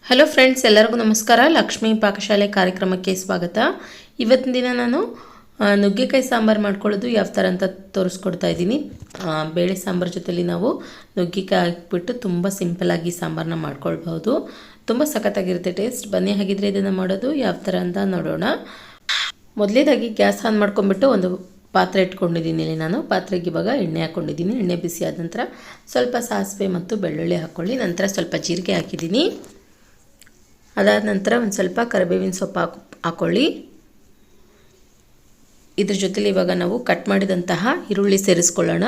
Hello friends, ಎಲ್ಲರಿಗೂ ನಮಸ್ಕಾರ. ಲಕ್ಷ್ಮೀ ಪಾಕಶಾಲೆ ಕಾರ್ಯಕ್ರಮಕ್ಕೆ ಸ್ವಾಗತ. ಇವತ್ತಿನ ದಿನ ನಾನು ನುಗ್ಗೆಕಾಯಿ ಸಾಂಬಾರು ಮಾಡ್ಕೊಳ್ಳೋದು ಯಾವ ಥರ ಅಂತ ತೋರಿಸ್ಕೊಡ್ತಾ ಇದ್ದೀನಿ. ಬೇಳೆ ಸಾಂಬಾರು ಜೊತೆಲಿ ನಾವು ನುಗ್ಗೆಕಾಯಿ ಹಾಕಿಬಿಟ್ಟು ತುಂಬ ಸಿಂಪಲ್ಲಾಗಿ ಸಾಂಬಾರನ್ನ ಮಾಡ್ಕೊಳ್ಬಹುದು. ತುಂಬ ಸಖತ್ತಾಗಿರುತ್ತೆ ಟೇಸ್ಟ್. ಬನ್ನಿ ಹಾಗಿದ್ರೆ ಇದನ್ನು ಮಾಡೋದು ಯಾವ ಥರ ಅಂತ ನೋಡೋಣ. ಮೊದಲೇದಾಗಿ ಗ್ಯಾಸ್ ಆನ್ ಮಾಡ್ಕೊಂಡ್ಬಿಟ್ಟು ಒಂದು ಪಾತ್ರೆ ಇಟ್ಕೊಂಡಿದ್ದೀನಿ. ಇಲ್ಲಿ ನಾನು ಪಾತ್ರೆಗೆ ಇವಾಗ ಎಣ್ಣೆ ಹಾಕ್ಕೊಂಡಿದ್ದೀನಿ. ಎಣ್ಣೆ ಬಿಸಿ ಆದ ನಂತರ ಸ್ವಲ್ಪ ಸಾಸಿವೆ ಮತ್ತು ಬೆಳ್ಳುಳ್ಳಿ ಹಾಕ್ಕೊಳ್ಳಿ. ನಂತರ ಸ್ವಲ್ಪ ಜೀರಿಗೆ ಹಾಕಿದ್ದೀನಿ. ಅದಾದ ನಂತರ ಒಂದು ಸ್ವಲ್ಪ ಕರಿಬೇವಿನ ಸೊಪ್ಪು ಹಾಕ್ಕೊಳ್ಳಿ. ಇದ್ರ ಜೊತೆಲಿ ಇವಾಗ ನಾವು ಕಟ್ ಮಾಡಿದಂತಹ ಈರುಳ್ಳಿ ಸೇರಿಸ್ಕೊಳ್ಳೋಣ.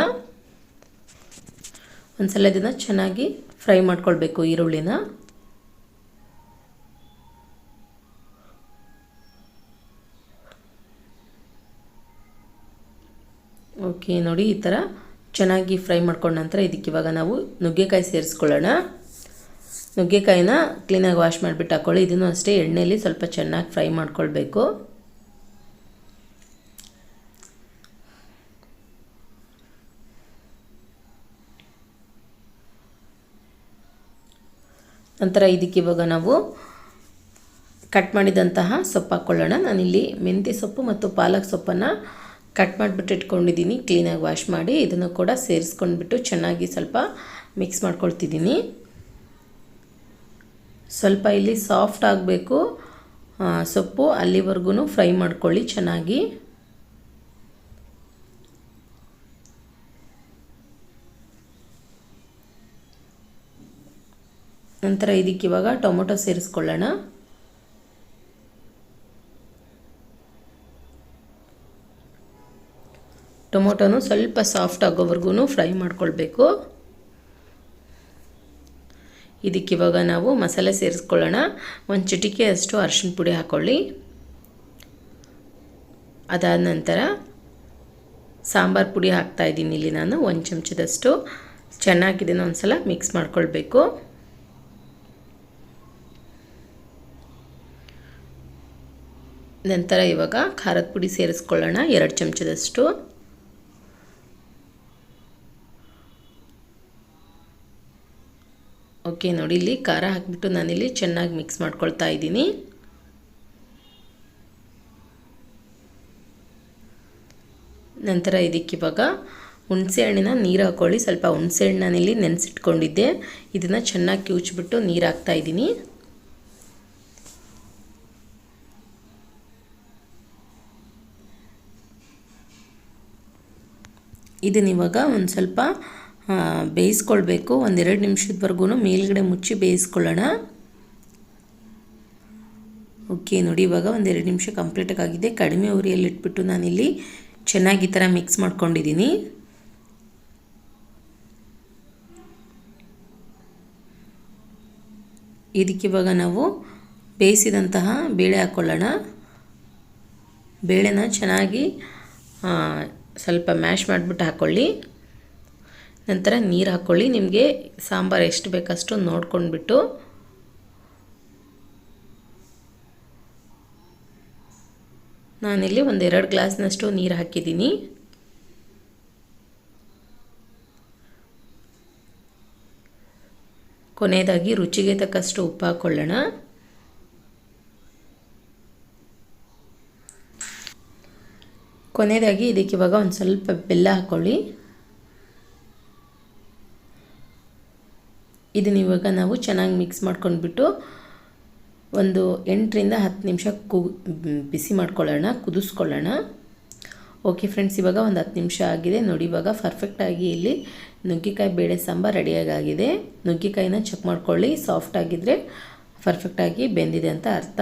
ಒಂದ್ಸಲ ಇದನ್ನು ಚೆನ್ನಾಗಿ ಫ್ರೈ ಮಾಡ್ಕೊಳ್ಬೇಕು ಈರುಳ್ಳಿನ. ಓಕೆ ನೋಡಿ, ಈ ಥರ ಚೆನ್ನಾಗಿ ಫ್ರೈ ಮಾಡ್ಕೊಂಡ ನಂತರ ಇದಕ್ಕೆ ಇವಾಗ ನಾವು ನುಗ್ಗೆಕಾಯಿ ಸೇರಿಸ್ಕೊಳ್ಳೋಣ. ನುಗ್ಗೆಕಾಯಿನ ಕ್ಲೀನಾಗಿ ವಾಶ್ ಮಾಡಿಬಿಟ್ಟು ಹಾಕ್ಕೊಳ್ಳಿ. ಇದನ್ನು ಅಷ್ಟೇ ಎಣ್ಣೆಯಲ್ಲಿ ಸ್ವಲ್ಪ ಚೆನ್ನಾಗಿ ಫ್ರೈ ಮಾಡ್ಕೊಳ್ಬೇಕು. ನಂತರ ಇದಕ್ಕೆ ಇವಾಗ ನಾವು ಕಟ್ ಮಾಡಿದಂತಹ ಸೊಪ್ಪು ಹಾಕ್ಕೊಳ್ಳೋಣ. ನಾನಿಲ್ಲಿ ಮೆಂತ್ಯ ಸೊಪ್ಪು ಮತ್ತು ಪಾಲಕ್ ಸೊಪ್ಪನ್ನು ಕಟ್ ಮಾಡಿಬಿಟ್ಟು ಇಟ್ಕೊಂಡಿದ್ದೀನಿ. ಕ್ಲೀನಾಗಿ ವಾಶ್ ಮಾಡಿ ಇದನ್ನು ಕೂಡ ಸೇರಿಸ್ಕೊಂಡ್ಬಿಟ್ಟು ಚೆನ್ನಾಗಿ ಸ್ವಲ್ಪ ಮಿಕ್ಸ್ ಮಾಡ್ಕೊಳ್ತಿದ್ದೀನಿ. ಸ್ವಲ್ಪ ಇಲ್ಲಿ ಸಾಫ್ಟ್ ಆಗಬೇಕು ಸೊಪ್ಪು, ಅಲ್ಲಿವರೆಗೂ ಫ್ರೈ ಮಾಡ್ಕೊಳ್ಳಿ ಚೆನ್ನಾಗಿ. ನಂತರ ಇದಕ್ಕೆ ಇವಾಗ ಟೊಮೊಟೊ ಸೇರಿಸ್ಕೊಳ್ಳೋಣ. ಟೊಮೊಟೊನು ಸ್ವಲ್ಪ ಸಾಫ್ಟ್ ಆಗೋವರೆಗೂ ಫ್ರೈ ಮಾಡ್ಕೊಳ್ಬೇಕು. ಇದಕ್ಕಿವಾಗ ನಾವು ಮಸಾಲೆ ಸೇರಿಸ್ಕೊಳ್ಳೋಣ. ಒಂದು ಚಿಟಿಕೆ ಅಷ್ಟು ಅರಿಶಿನ ಪುಡಿ ಹಾಕ್ಕೊಳ್ಳಿ. ಅದಾದ ನಂತರ ಸಾಂಬಾರು ಪುಡಿ ಹಾಕ್ತಾಯಿದ್ದೀನಿ. ಇಲ್ಲಿ ನಾನು ಒಂದು ಚಮಚದಷ್ಟು ಚೆನ್ನಾಗಿ ಇದನ್ನು ಒಂದು ಸಲ ಮಿಕ್ಸ್ ಮಾಡ್ಕೊಳ್ಬೇಕು. ನಂತರ ಇವಾಗ ಖಾರದ ಪುಡಿ ಸೇರಿಸ್ಕೊಳ್ಳೋಣ, 2 ಚಮಚದಷ್ಟು. ಓಕೆ ನೋಡಿ, ಇಲ್ಲಿ ಖಾರ ಹಾಕಿಬಿಟ್ಟು ನಾನಿಲ್ಲಿ ಚೆನ್ನಾಗಿ ಮಿಕ್ಸ್ ಮಾಡ್ಕೊಳ್ತಾ ಇದ್ದೀನಿ. ನಂತರ ಇದಕ್ಕಿವಾಗ ಹುಣಸೆ ಹಣ್ಣಿನ ನೀರು ಹಾಕ್ಕೊಳ್ಳಿ. ಸ್ವಲ್ಪ ಹುಣಸೆ ಹಣ್ಣು ನಾನಿಲ್ಲಿ ನೆನೆಸಿಟ್ಕೊಂಡಿದ್ದೆ. ಇದನ್ನು ಚೆನ್ನಾಗಿ ಕಿವುಚ್ಬಿಟ್ಟು ನೀರು ಹಾಕ್ತಾ ಇದ್ದೀನಿ. ಇದನ್ನಿವಾಗ ಒಂದು ಸ್ವಲ್ಪ ಬೇಯಿಸ್ಕೊಳ್ಬೇಕು. 1-2 ನಿಮಿಷದವರೆಗೂ ಮೇಲ್ಗಡೆ ಮುಚ್ಚಿ ಬೇಯಿಸ್ಕೊಳ್ಳೋಣ. ಓಕೆ ನೋಡಿ, ಇವಾಗ 1-2 ನಿಮಿಷ ಕಂಪ್ಲೀಟಾಗಿ ಆಗಿದೆ. ಕಡಿಮೆ ಉರಿಯಲ್ಲಿ ಇಟ್ಬಿಟ್ಟು ನಾನಿಲ್ಲಿ ಚೆನ್ನಾಗಿ ಈ ಥರ ಮಿಕ್ಸ್ ಮಾಡ್ಕೊಂಡಿದ್ದೀನಿ. ಇದಕ್ಕಿವಾಗ ನಾವು ಬೇಯಿಸಿದಂತಹ ಬೇಳೆ ಹಾಕ್ಕೊಳ್ಳೋಣ. ಬೇಳೆನ ಚೆನ್ನಾಗಿ ಸ್ವಲ್ಪ ಮ್ಯಾಶ್ ಮಾಡಿಬಿಟ್ಟು ಹಾಕ್ಕೊಳ್ಳಿ. ನಂತರ ನೀರು ಹಾಕ್ಕೊಳ್ಳಿ. ನಿಮಗೆ ಸಾಂಬಾರು ಎಷ್ಟು ಬೇಕಷ್ಟು ನೋಡ್ಕೊಂಡ್ಬಿಟ್ಟು. ನಾನಿಲ್ಲಿ 1-2 ಗ್ಲಾಸ್ನಷ್ಟು ನೀರು ಹಾಕಿದ್ದೀನಿ. ಕೊನೆಯದಾಗಿ ರುಚಿಗೆ ತಕ್ಕಷ್ಟು ಉಪ್ಪು ಹಾಕ್ಕೊಳ್ಳೋಣ. ಕೊನೆಯದಾಗಿ ಇದಕ್ಕೆ ಇವಾಗ ಒಂದು ಸ್ವಲ್ಪ ಬೆಲ್ಲ ಹಾಕ್ಕೊಳ್ಳಿ. ಇದನ್ನ ಇವಾಗ ನಾವು ಚೆನ್ನಾಗಿ ಮಿಕ್ಸ್ ಮಾಡ್ಕೊಂಡ್ಬಿಟ್ಟು ಒಂದು 8-10 ನಿಮಿಷ ಬಿಸಿ ಮಾಡ್ಕೊಳ್ಳೋಣ, ಕುದಿಸ್ಕೊಳ್ಳೋಣ. ಓಕೆ ಫ್ರೆಂಡ್ಸ್, ಇವಾಗ ಒಂದು 10 ನಿಮಿಷ ಆಗಿದೆ ನೋಡಿ. ಇವಾಗ ಪರ್ಫೆಕ್ಟಾಗಿ ಇಲ್ಲಿ ನುಗ್ಗೆಕಾಯಿ ಬೇಳೆ ಸಾಂಬಾರು ರೆಡಿಯಾಗಿದೆ. ನುಗ್ಗೆಕಾಯಿನ ಚೆಕ್ ಮಾಡ್ಕೊಳ್ಳಿ, ಸಾಫ್ಟ್ ಆಗಿದ್ದರೆ ಪರ್ಫೆಕ್ಟಾಗಿ ಬೆಂದಿದೆ ಅಂತ ಅರ್ಥ.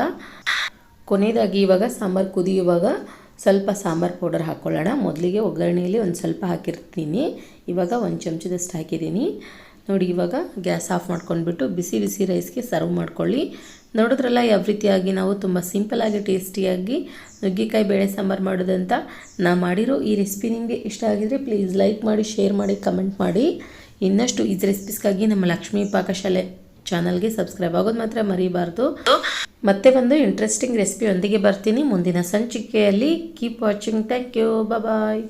ಕೊನೆಯದಾಗಿ ಇವಾಗ ಸಾಂಬಾರು ಕುದಿಯುವಾಗ ಸ್ವಲ್ಪ ಸಾಂಬಾರು ಪೌಡರ್ ಹಾಕ್ಕೊಳ್ಳೋಣ. ಮೊದಲಿಗೆ ಒಗ್ಗರಣೆಯಲ್ಲಿ ಒಂದು ಸ್ವಲ್ಪ ಹಾಕಿರ್ತೀನಿ, ಇವಾಗ 1 ಚಮಚದಷ್ಟು ಹಾಕಿದ್ದೀನಿ ನೋಡಿ. ಇವಾಗ ಗ್ಯಾಸ್ ಆಫ್ ಮಾಡ್ಕೊಂಡ್ಬಿಟ್ಟು ಬಿಸಿ ಬಿಸಿ ರೈಸ್ಗೆ ಸರ್ವ್ ಮಾಡ್ಕೊಳ್ಳಿ. ನೋಡಿದ್ರಲ್ಲ ಯಾವ ರೀತಿಯಾಗಿ ನಾವು ತುಂಬ ಸಿಂಪಲ್ಲಾಗಿ ಟೇಸ್ಟಿಯಾಗಿ ನುಗ್ಗೆಕಾಯಿ ಬೇಳೆ ಸಾಂಬಾರು ಮಾಡೋದಂತ. ನಾ ಮಾಡಿರೋ ಈ ರೆಸಿಪಿ ನಿಮಗೆ ಇಷ್ಟ ಆಗಿದರೆ ಪ್ಲೀಸ್ ಲೈಕ್ ಮಾಡಿ, ಶೇರ್ ಮಾಡಿ, ಕಮೆಂಟ್ ಮಾಡಿ. ಇನ್ನಷ್ಟು ಈಜಿ ರೆಸಿಪೀಸ್ಗಾಗಿ ನಮ್ಮ ಲಕ್ಷ್ಮೀ ಪಾಕಶಾಲೆ ಚಾನಲ್ಗೆ ಸಬ್ಸ್ಕ್ರೈಬ್ ಆಗೋದು ಮಾತ್ರ ಮರಿಬಾರ್ದು. ಮತ್ತೆ ಒಂದು ಇಂಟ್ರೆಸ್ಟಿಂಗ್ ರೆಸಿಪಿಯೊಂದಿಗೆ ಬರ್ತೀನಿ ಮುಂದಿನ ಸಂಚಿಕೆಯಲ್ಲಿ. Keep watching. Thank you. Bye.